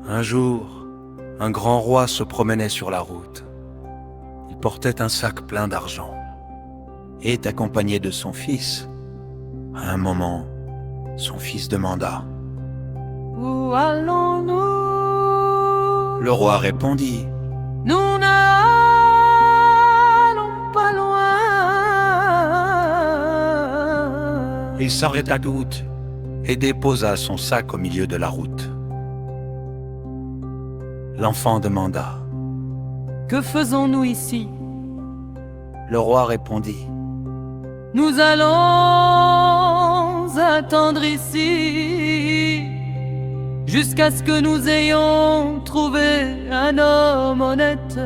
Un jour, un grand roi se promenait sur la route. Il portait un sac plein d'argent et est accompagné de son fils. À un moment, son fils demanda: « Où allons-nous » Le roi répondit: « Nous n'allons pas loin. » Il s'arrêta doute et déposa son sac au milieu de la route. L'enfant demanda: « Que faisons-nous ici ?» Le roi répondit: « Nous allons attendre ici jusqu'à ce que nous ayons trouvé un homme honnête.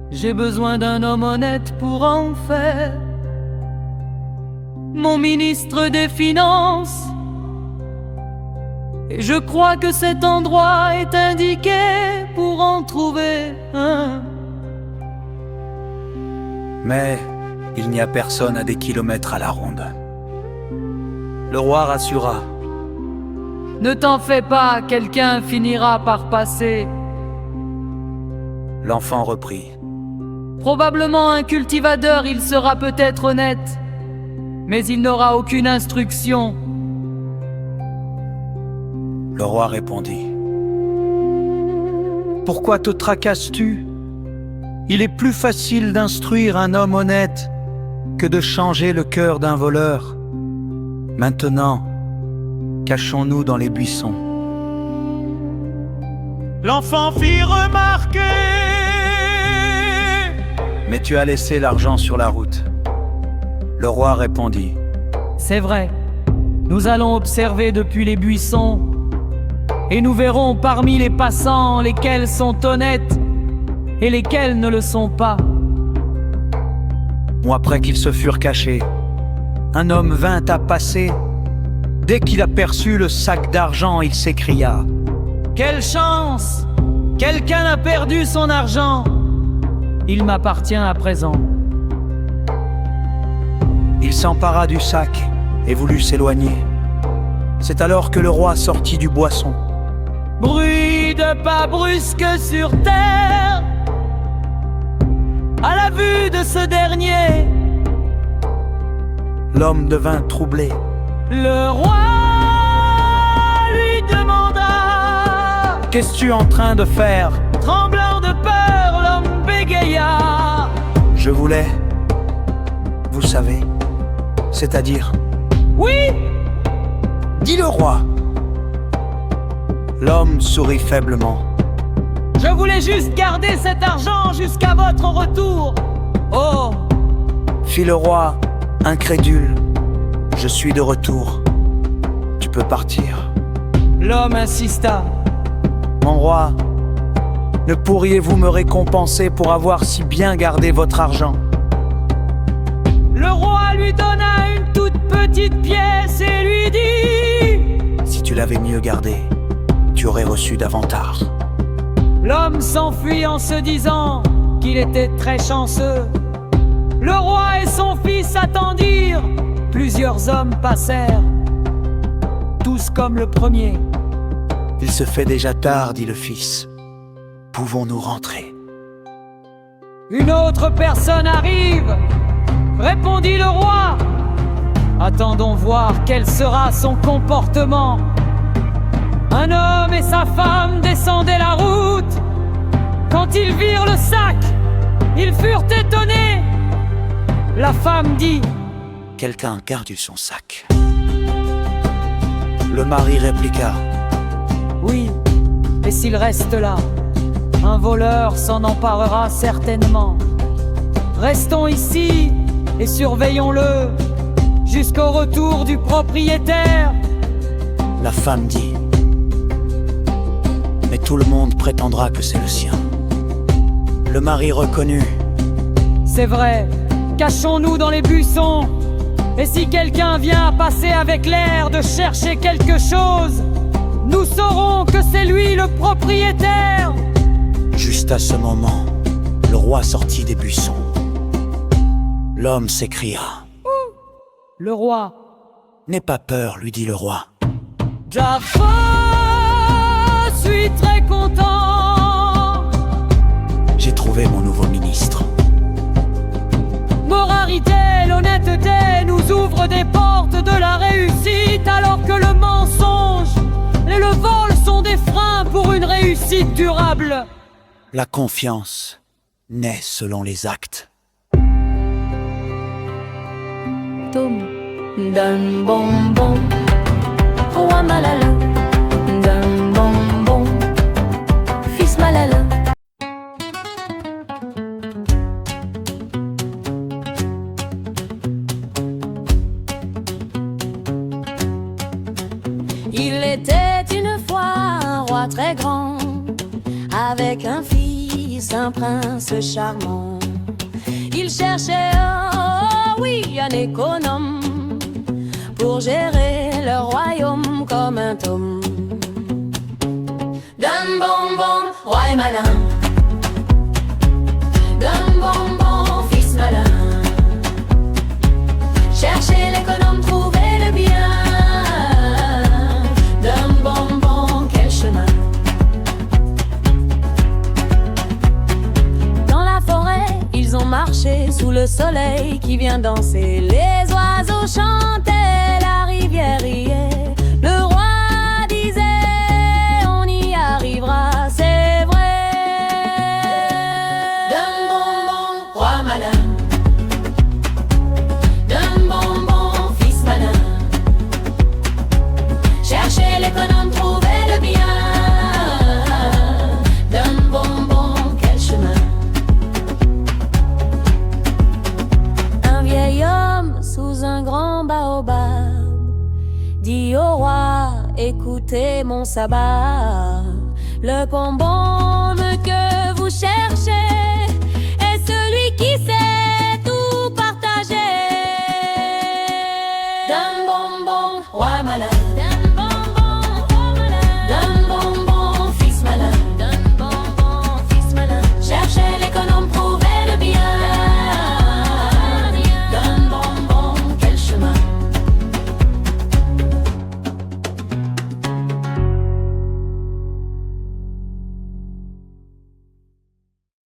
J'ai besoin d'un homme honnête pour en faire mon ministre des Finances. Et je crois que cet endroit est indiqué pour en trouver un. » Mais il n'y a personne à des kilomètres à la ronde. Le roi rassura: « Ne t'en fais pas, quelqu'un finira par passer. » L'enfant reprit: Probablement un cultivateur, il sera peut-être honnête, mais il n'aura aucune instruction. Le roi répondit: Pourquoi te tracasses-tu? Il est plus facile d'instruire un homme honnête que de changer le cœur d'un voleur. Maintenant, cachons-nous dans les buissons. L'enfant fit remarquer: Mais tu as laissé l'argent sur la route. Le roi répondit: C'est vrai, nous allons observer depuis les buissons et nous verrons parmi les passants lesquels sont honnêtes et lesquels ne le sont pas. Après qu'ils se furent cachés, un homme vint à passer. Dès qu'il aperçut le sac d'argent, il s'écria: Quelle chance! Quelqu'un a perdu son argent. Il m'appartient à présent. Il s'empara du sac et voulut s'éloigner. C'est alors que le roi sortit du boisson. Bruit de pas brusque sur terre. À la vue de ce dernier, l'homme devint troublé. Le roi lui demanda: Qu'es-tu en train de faire? Tremblant de peur, l'homme bégaya: Je voulais, vous savez, c'est-à-dire... Oui, dit le roi. L'homme sourit faiblement. Je voulais juste garder cet argent jusqu'à votre retour. Oh, fit le roi, incrédule. Je suis de retour. Tu peux partir. L'homme insista. Mon roi, ne pourriez-vous me récompenser pour avoir si bien gardé votre argent? Le roi lui donna une toute petite pièce et lui dit: Si tu l'avais mieux gardé, tu aurais reçu davantage. L'homme s'enfuit en se disant qu'il était très chanceux. Le roi et son fils attendirent. Plusieurs hommes passèrent, tous comme le premier. Il se fait déjà tard, dit le fils. Pouvons-nous rentrer? Une autre personne arrive, répondit le roi. Attendons voir quel sera son comportement. Un homme et sa femme descendaient la route. Quand ils virent le sac, ils furent étonnés. La femme dit: Quelqu'un a perdu son sac. Le mari répliqua: Oui, et s'il reste là, un voleur s'en emparera certainement. Restons ici et surveillons-le jusqu'au retour du propriétaire. La femme dit: Mais tout le monde prétendra que c'est le sien. Le mari reconnut: C'est vrai, cachons-nous dans les buissons. Et si quelqu'un vient à passer avec l'air de chercher quelque chose, nous saurons que c'est lui le propriétaire. Juste à ce moment, le roi sortit des buissons. L'homme s'écria: Le roi: N'aie pas peur, lui dit le roi. Jafar suis très content. J'ai trouvé mon nouveau ministre. Moralité, l'honnêteté nous ouvre des portes de la réussite, alors que le mensonge et le vol sont des freins pour une réussite durable. La confiance naît selon les actes. Tom d'un bonbon, roi Malala, d'un bonbon, fils Malala. Il était une fois un roi très grand, avec un fils, un prince charmant. Il cherchait, oh oui, un économe pour gérer le royaume comme un tome. D'un bonbon, roi et malin. D'un bonbon, fils malin. Chercher l'économe, trouver le bien. D'un bonbon, quel chemin. Dans la forêt, ils ont marché sous le soleil qui vient danser. Les oiseaux chantaient, la rivière riait. Le roi disait, on y arrivera, c'est vrai. D'un bonbon, roi malin. D'un bonbon, fils malin. Chercher l'économe, trouver le bien. D'un bonbon, quel chemin. Un vieil homme sous un grand baobab dit au roi, écoutez mon sabbat. Le bonbon que vous cherchez